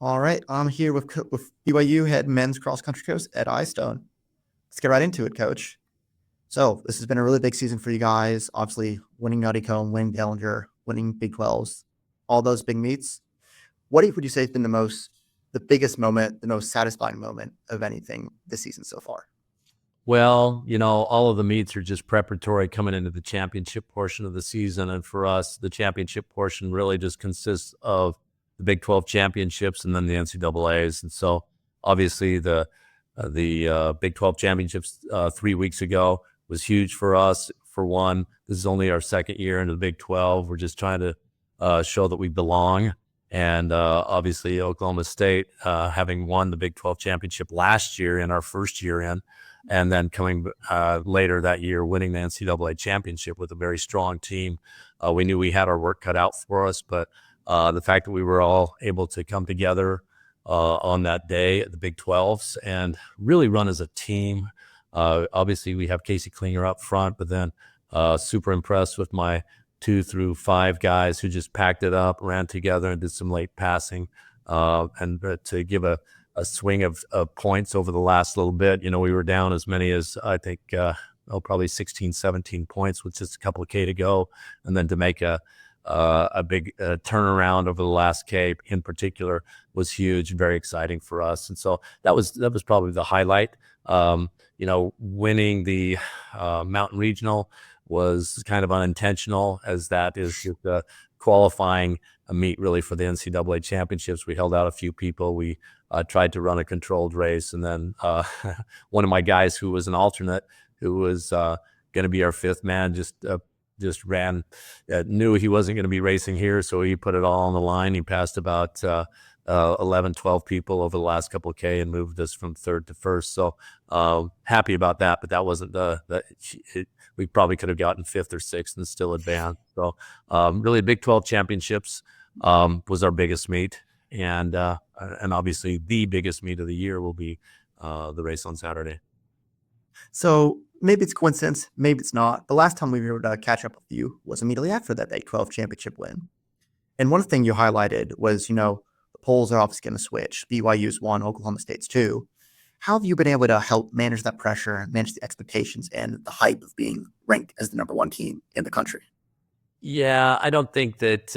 All right, I'm here with BYU head men's cross country coach Ed Eyestone. Let's get right into it, Coach. So this has been a really big season for you guys. Obviously, winning Nutty Cone, winning Dellinger, winning Big 12s, all those big meets. What would you say has been the biggest moment, the most satisfying moment of anything this season so far? Well, all of the meets are just preparatory coming into the championship portion of the season. And for us, the championship portion really just consists of the Big 12 championships and then the NCAAs. And so obviously the Big 12 championships 3 weeks ago was huge for us. For one, this is only our second year into the Big 12. We're just trying to show that we belong. And obviously Oklahoma State, having won the Big 12 championship last year in our first year in, and then coming later that year, winning the NCAA championship with a very strong team. We knew we had our work cut out for us, but the fact that we were all able to come together on that day at the Big 12s and really run as a team. Obviously, we have Casey Klinger up front, but then super impressed with my 2 through 5 guys who just packed it up, ran together, and did some late passing. And to give a swing of points over the last little bit. We were down as many as, I think, probably 16, 17 points with just a couple of K to go. And then to make a big turnaround over the last K in particular was huge, very exciting for us. And so that was probably the highlight. Winning the Mountain Regional was kind of unintentional, as that is just qualifying a meet really for the NCAA championships. We held out a few people. We tried to run a controlled race. And then one of my guys who was an alternate, who was going to be our 5th man, just ran, knew he wasn't going to be racing here. So he put it all on the line. He passed about 11, 12 people over the last couple of K and moved us from 3rd to 1st. So happy about that, but that wasn't we probably could have gotten 5th or 6th and still advanced. So really Big 12 championships was our biggest meet. And obviously the biggest meet of the year will be the race on Saturday. So maybe it's coincidence, maybe it's not. The last time we were able to catch up with you was immediately after that Big 12 championship win. And one thing you highlighted was, the polls are obviously going to switch. BYU's 1, Oklahoma State's 2. How have you been able to help manage that pressure, manage the expectations, and the hype of being ranked as the number 1 team in the country? Yeah, I don't think that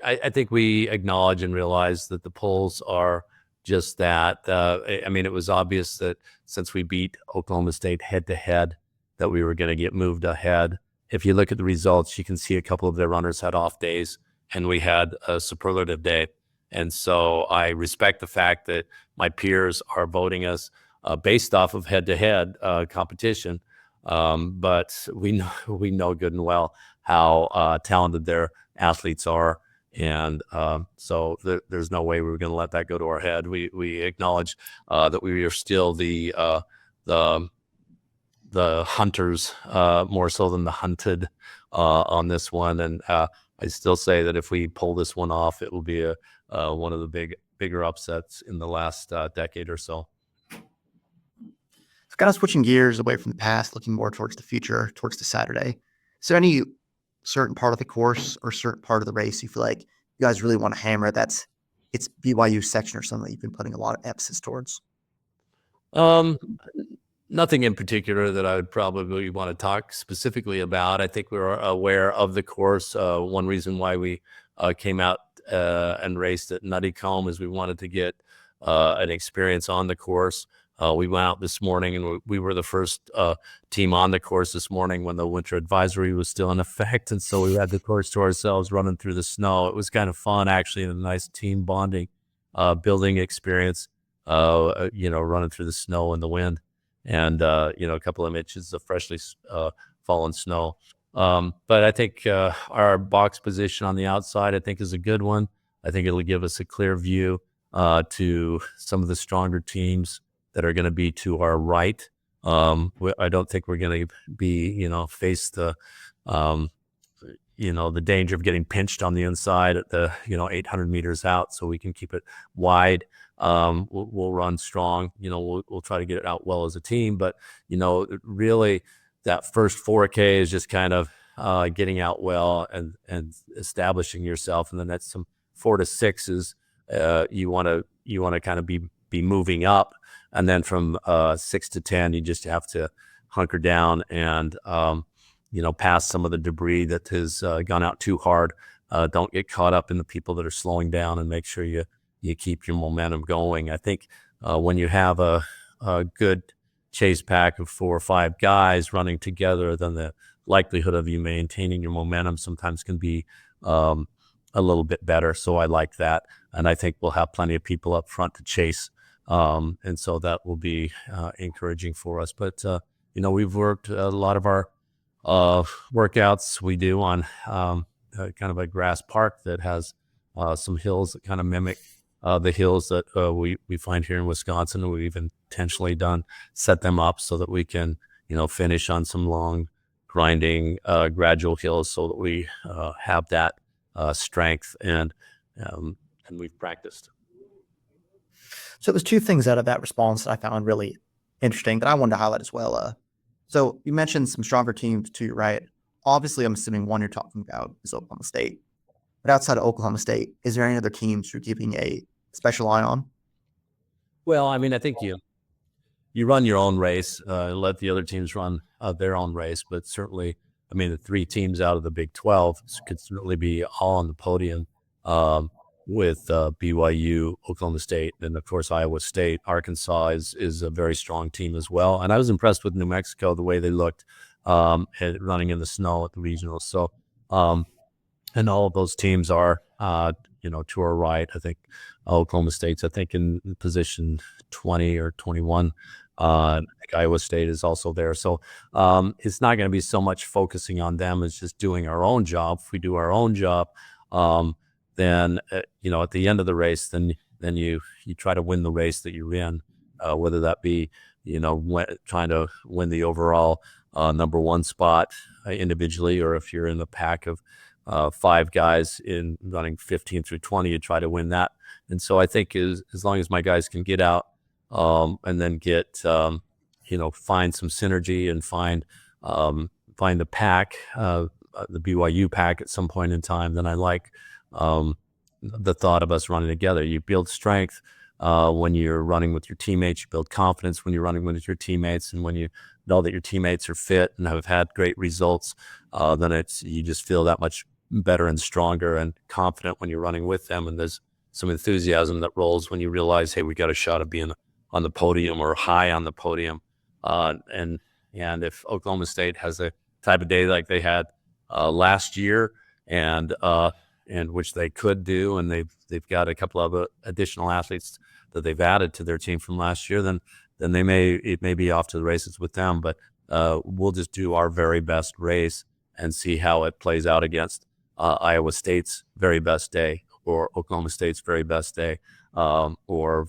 I think we acknowledge and realize that the polls are just that. It was obvious that since we beat Oklahoma State head-to-head that we were going to get moved ahead. If you look at the results, you can see a couple of their runners had off days, and we had a superlative day. And so I respect the fact that my peers are voting us based off of head-to-head competition. But we know good and well how talented their athletes are. And so there's no way we were going to let that go to our head. We acknowledge that we are still the hunters more so than the hunted on this one. And I still say that if we pull this one off, it will be one of the bigger upsets in the last decade or so. So kind of switching gears away from the past, looking more towards the future, towards the Saturday. Is there any certain part of the course or certain part of the race you feel like you guys really want to hammer it's BYU section or something that you've been putting a lot of emphasis towards? Nothing in particular that I would probably want to talk specifically about. I think we're aware of the course. One reason why we came out and raced at Nutty Cone is we wanted to get an experience on the course. We went out this morning and we were the first team on the course this morning when the winter advisory was still in effect. And so we had the course to ourselves running through the snow. It was kind of fun, actually, and a nice team bonding, building experience, running through the snow and the wind and, a couple of inches of freshly fallen snow. But I think our box position on the outside, I think, is a good one. I think it'll give us a clear view to some of the stronger teams that are going to be to our right. I don't think we're going to be, face the danger of getting pinched on the inside at the, 800 meters out, so we can keep it wide. We'll run strong. We'll try to get it out well as a team. But, really that first 4K is just kind of getting out well and establishing yourself. And then that's some 4 to 6s you want to kind of be moving up, and then from 6 to 10, you just have to hunker down and pass some of the debris that has gone out too hard. Don't get caught up in the people that are slowing down, and make sure you keep your momentum going. I think when you have a good chase pack of 4 or 5 guys running together, then the likelihood of you maintaining your momentum sometimes can be a little bit better. So I like that. And I think we'll have plenty of people up front to chase. And so that will be encouraging for us. But, we've worked a lot of our workouts we do on kind of a grass park that has some hills that kind of mimic the hills that we find here in Wisconsin. We've intentionally set them up so that we can, finish on some long, grinding, gradual hills, so that we have that strength, and we've practiced. So there's two things out of that response that I found really interesting that I wanted to highlight as well. So you mentioned some stronger teams to your right. Obviously, I'm assuming one you're talking about is Oklahoma State. But outside of Oklahoma State, is there any other teams you're keeping a special eye on? Well, I mean, I think you run your own race, let the other teams run their own race. But certainly, I mean, the 3 teams out of the Big 12 could certainly be all on the podium, with BYU, Oklahoma State, and of course Iowa State. Arkansas is a very strong team as well. And I was impressed with New Mexico, the way they looked running in the snow at the regionals. So, and all of those teams are, to our right. I think Oklahoma State's, in position 20 or 21. I think Iowa State is also there. So it's not going to be so much focusing on them as just doing our own job. If we do our own job, then, at the end of the race, then you try to win the race that you're in, whether that be, trying to win the overall number 1 spot individually, or if you're in the pack of 5 guys in running 15 through 20, you try to win that. And so I think as long as my guys can get out and then get, find some synergy and find the pack, the BYU pack at some point in time, then I like the thought of us running together. You build strength when you're running with your teammates. You build confidence when you're running with your teammates, and when you know that your teammates are fit and have had great results, then you just feel that much better and stronger and confident when you're running with them. And there's some enthusiasm that rolls when you realize, hey, we got a shot of being on the podium or high on the podium. And if Oklahoma State has a type of day like they had last year, and which they could do, and they've got a couple of additional athletes that they've added to their team from last year, then it may be off to the races with them. But we'll just do our very best race and see how it plays out against Iowa State's very best day, or Oklahoma State's very best day, or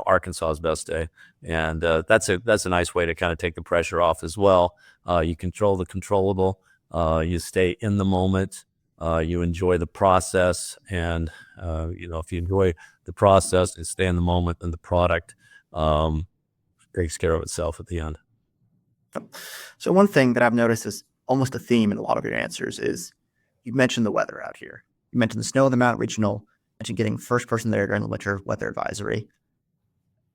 Arkansas's best day. And that's a nice way to kind of take the pressure off as well. You control the controllable. You stay in the moment. You enjoy the process, and if you enjoy the process and stay in the moment, then the product takes care of itself at the end. So one thing that I've noticed is almost a theme in a lot of your answers is you mentioned the weather out here. You mentioned the snow of the Mountain Regional. You mentioned getting first person there during the winter weather advisory.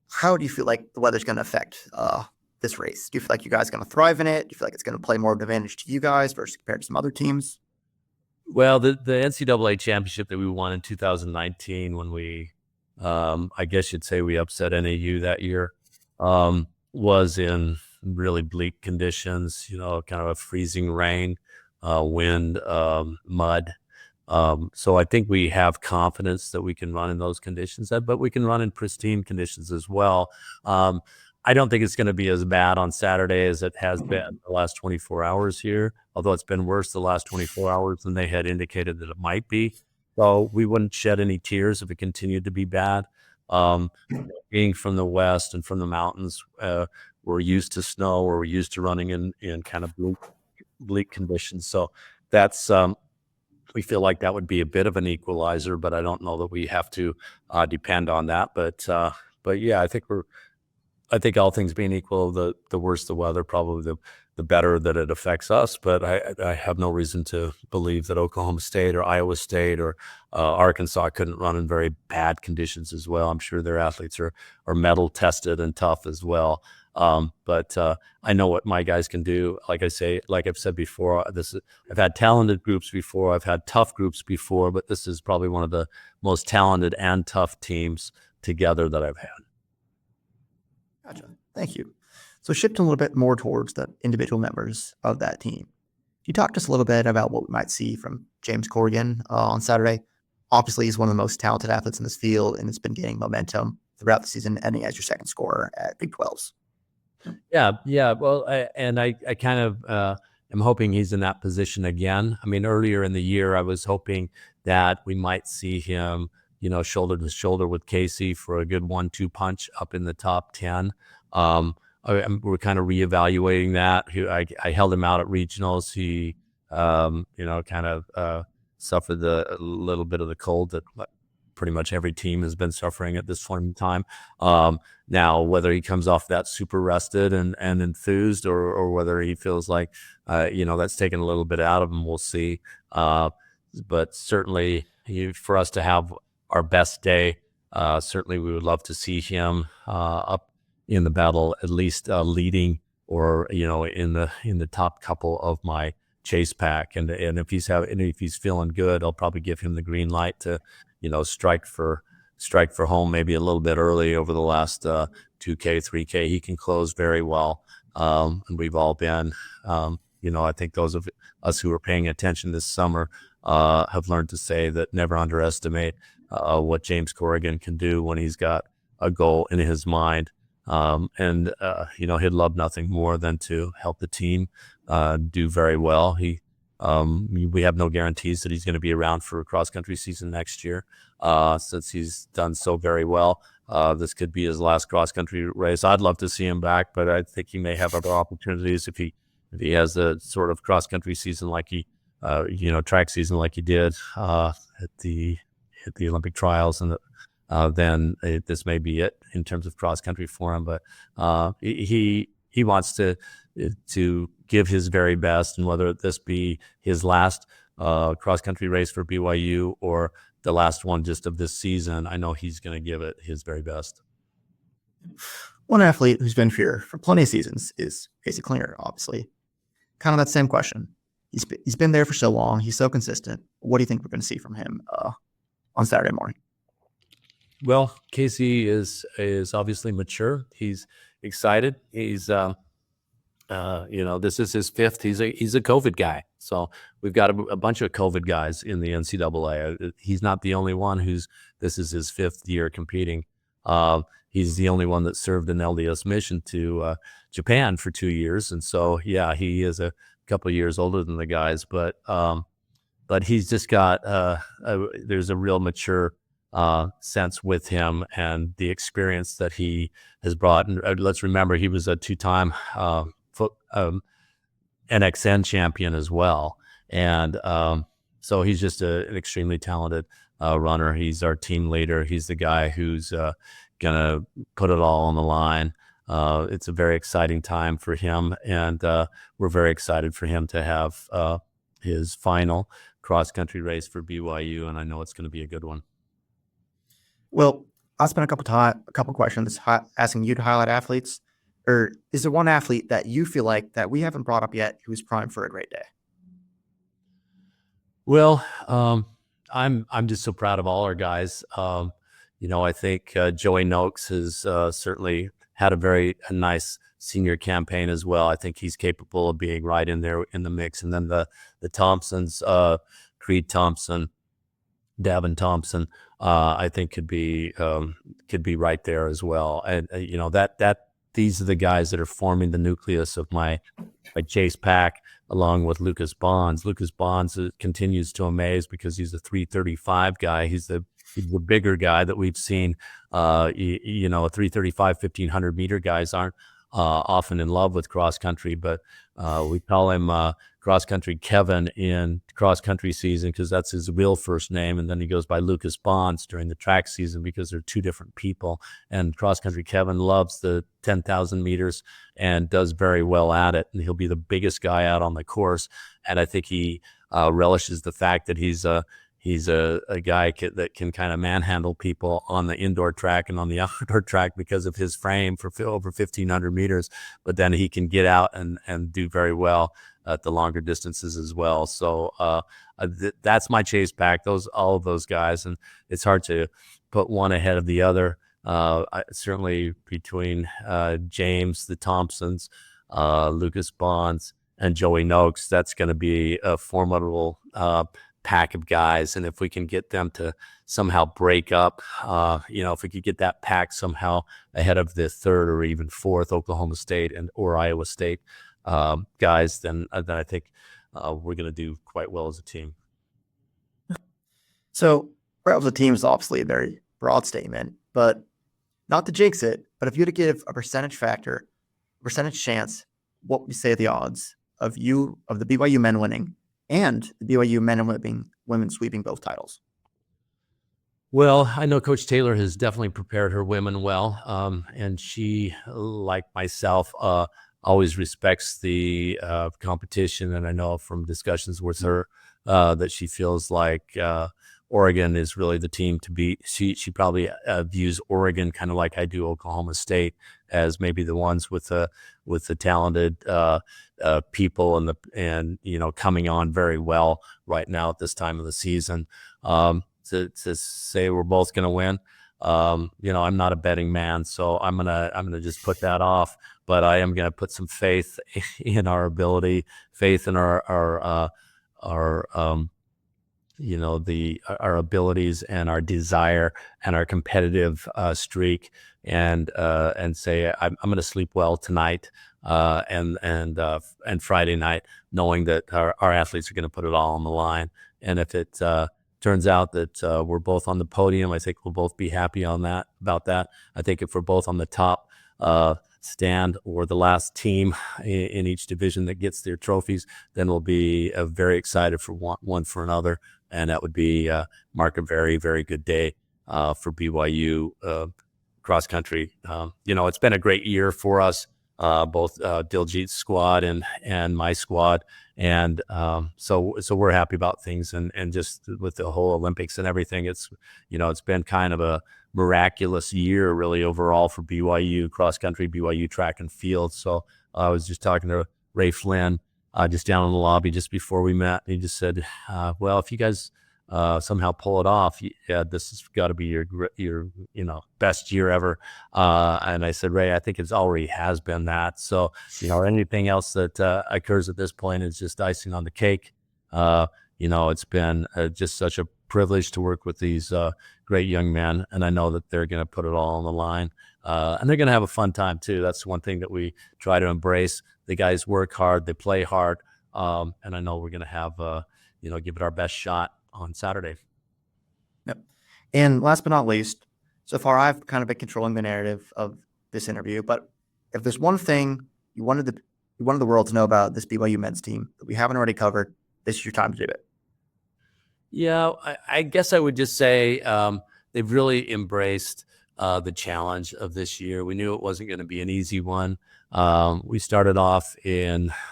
How do you feel like the weather's going to affect this race? Do you feel like you guys are going to thrive in it? Do you feel like it's going to play more of an advantage to you guys versus compared to some other teams? Well, the NCAA championship that we won in 2019, when we, I guess you'd say we upset NAU that year, was in really bleak conditions, kind of a freezing rain, wind, mud. So I think we have confidence that we can run in those conditions, but we can run in pristine conditions as well. I don't think it's going to be as bad on Saturday as it has been the last 24 hours here, although it's been worse the last 24 hours than they had indicated that it might be. So we wouldn't shed any tears if it continued to be bad. Being from the West and from the mountains, we're used to snow, or we're used to running in kind of bleak conditions. So that's we feel like that would be a bit of an equalizer, but I don't know that we have to depend on that. But yeah, I think all things being equal, the worse the weather, probably the better that it affects us. But I have no reason to believe that Oklahoma State or Iowa State or Arkansas couldn't run in very bad conditions as well. I'm sure their athletes are medal tested and tough as well. But I know what my guys can do. Like I've said before, I've had talented groups before. I've had tough groups before, but this is probably one of the most talented and tough teams together that I've had. Gotcha. Thank you. So shifting a little bit more towards the individual members of that team. Can you talk to us a little bit about what we might see from James Corrigan on Saturday? Obviously, he's one of the most talented athletes in this field, and it's been gaining momentum throughout the season, ending as your second scorer at Big 12s. Yeah. Well, I kind of am hoping he's in that position again. I mean, earlier in the year, I was hoping that we might see him, shoulder to shoulder with Casey for a good 1-2 punch up in the top 10. We're kind of reevaluating that. I held him out at regionals. He, kind of suffered a little bit of the cold that pretty much every team has been suffering at this point in time. Now, whether he comes off that super rested and enthused, or whether he feels like, that's taken a little bit out of him, we'll see. But certainly, for us to have our best day, certainly we would love to see him up in the battle, at least leading, or in the top couple of my chase pack. And if he's feeling good, I'll probably give him the green light to strike for home maybe a little bit early over the last 2K, 3K. He can close very well. And we've all been, I think those of us who are paying attention this summer have learned to say that never underestimate what James Corrigan can do when he's got a goal in his mind. He'd love nothing more than to help the team do very well. We have no guarantees that he's going to be around for a cross-country season next year, since he's done so very well. This could be his last cross-country race. I'd love to see him back, but I think he may have other opportunities if he has a sort of cross-country season like track season like he did at the Olympic trials, and then this may be it in terms of cross-country for him. But he wants to give his very best, and whether this be his last cross-country race for BYU or the last one just of this season, I know he's going to give it his very best. One athlete who's been here for plenty of seasons is Casey Klinger, obviously. Kind of that same question. He's been there for so long. He's so consistent. What do you think we're going to see from him on Saturday morning? Well, Casey is obviously mature. He's excited. He's this is his fifth. He's a COVID guy. So we've got a bunch of COVID guys in the NCAA. He's not the only one this is his fifth year competing. He's the only one that served an LDS mission to Japan for 2 years. And so, yeah, he is a couple of years older than the guys, but he's just got, there's a real mature sense with him, and the experience that he has brought. And let's remember, he was a 2-time NXN champion as well. And so he's just an extremely talented runner. He's our team leader. He's the guy who's going to put it all on the line. It's a very exciting time for him, and we're very excited for him to have his final cross-country race for BYU, and I know it's going to be a good one. Well, I spent a couple questions asking you to highlight athletes. Or is there one athlete that you feel like that we haven't brought up yet who's primed for a great day? Well, I'm just so proud of all our guys. I think Joey Noakes has certainly had a nice senior campaign as well. I think he's capable of being right in there in the mix. And then the Thompsons, Creed Thompson, Davin Thompson, I think could be right there as well. And these are the guys that are forming the nucleus of my chase pack, along with Lucas Bonds. Lucas Bonds continues to amaze because he's a 335 guy. He's the bigger guy that we've seen. A 335, 1500 meter guys aren't often in love with cross country, but we call him cross country Kevin in cross country season because that's his real first name. And then he goes by Lucas Bonds during the track season because they're two different people. And cross country Kevin loves the 10,000 meters and does very well at it. And he'll be the biggest guy out on the course. And I think he relishes the fact that he's a guy that can kind of manhandle people on the indoor track and on the outdoor track because of his frame for over 1,500 meters. But then he can get out and do very well at the longer distances as well. So that's my chase pack. All of those guys, and it's hard to put one ahead of the other. Certainly between James, the Thompsons, Lucas Bonds, and Joey Noakes, that's going to be a formidable pack of guys. And if we can get them to somehow break up, if we could get that pack somehow ahead of the third or even fourth Oklahoma State or Iowa State guys, then I think we're going to do quite well as a team. So, as a team is obviously a very broad statement, but not to jinx it, but if you had to give a percentage chance, what would you say are the odds of the BYU men winning and the BYU men and women sweeping both titles? Well, I know Coach Taylor has definitely prepared her women well, and she, like myself, always respects the competition. And I know from discussions with her that she feels like Oregon is really the team to beat. She probably views Oregon kind of like I do Oklahoma State as maybe the ones with the talented people and coming on very well right now at this time of the season. To say we're both going to win, I'm not a betting man, so I'm gonna just put that off. But I am going to put some faith in our ability, faith in our abilities and our desire and our competitive streak, and say I'm going to sleep well tonight and Friday night, knowing that our athletes are going to put it all on the line. And if it turns out that we're both on the podium, I think we'll both be happy about that. I think if we're both on the top stand or the last team in each division that gets their trophies, then we'll be very excited for one for another. And that would be mark a very, very good day for BYU cross country. It's been a great year for us, both Diljit's squad and my squad. And so we're happy about things, and just with the whole Olympics and everything, it's been kind of a miraculous year really overall for BYU cross country, BYU track and field. So I was just talking to Ray Flynn just down in the lobby just before we met. He just said, well, if you guys somehow pull it off, this has got to be your best year ever. And I said, Ray, I think it already has been that. So anything else that occurs at this point is just icing on the cake. It's been just such a privilege to work with these great young men, and I know that they're going to put it all on the line, and they're going to have a fun time too. That's one thing that we try to embrace. The guys work hard, they play hard, and I know we're going to have give it our best shot on Saturday. Yep. And last but not least, so far I've kind of been controlling the narrative of this interview, but if there's one thing you wanted the world to know about this BYU men's team that we haven't already covered, this is your time to do it. Yeah, I guess I would just say they've really embraced the challenge of this year. We knew it wasn't going to be an easy one. We started off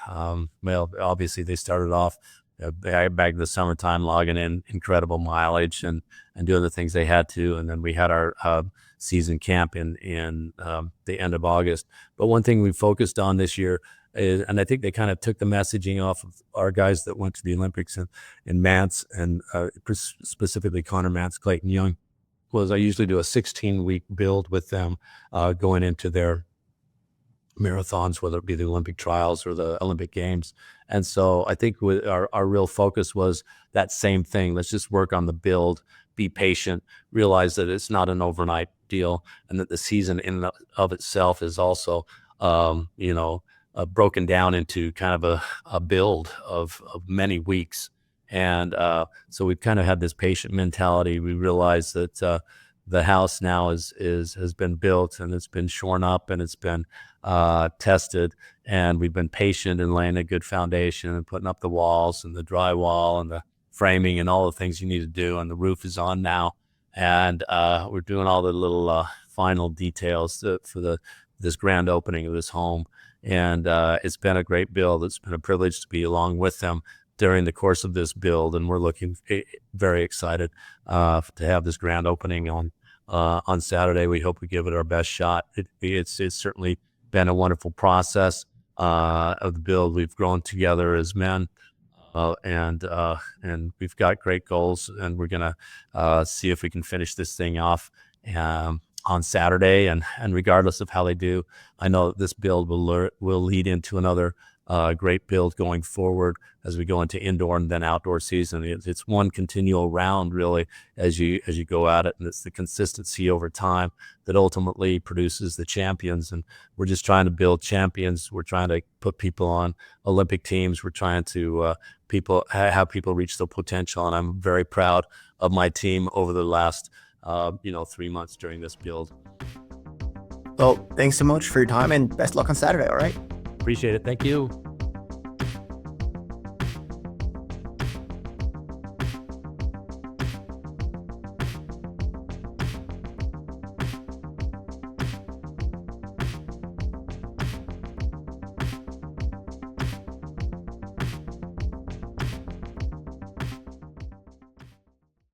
obviously they started off back in the summertime logging in incredible mileage and doing the things they had to. And then we had our season camp in the end of August. But one thing we focused on this year is, and I think they kind of took the messaging off of our guys that went to the Olympics in Mance and specifically Connor Mance, Clayton Young, was I usually do a 16-week build with them going into their marathons, whether it be the Olympic trials or the Olympic Games. And so I think our real focus was that same thing. Let's just work on the build, be patient, realize that it's not an overnight deal, and that the season in and of itself is also, broken down into kind of a build of many weeks. And so we've kind of had this patient mentality. We realized that the house now has been built, and it's been shorn up, and it's been tested, and we've been patient in laying a good foundation and putting up the walls and the drywall and the framing and all the things you need to do. And the roof is on now, and we're doing all the little final details for this grand opening of this home. And it's been a great build. It's been a privilege to be along with them during the course of this build, and we're looking very excited to have this grand opening on Saturday. We hope we give it our best shot. It's certainly been a wonderful process of the build. We've grown together as men, and we've got great goals, and we're gonna see if we can finish this thing off on Saturday. And regardless of how they do, I know that this build will lead into another great build going forward as we go into indoor and then outdoor season. It's one continual round, really, as you go at it, and it's the consistency over time that ultimately produces the champions. And we're just trying to build champions. We're trying to put people on Olympic teams. We're trying to have people reach their potential, and I'm very proud of my team over the last 3 months during this build. Well, thanks so much for your time, and best luck on Saturday. All right. Appreciate it. Thank you.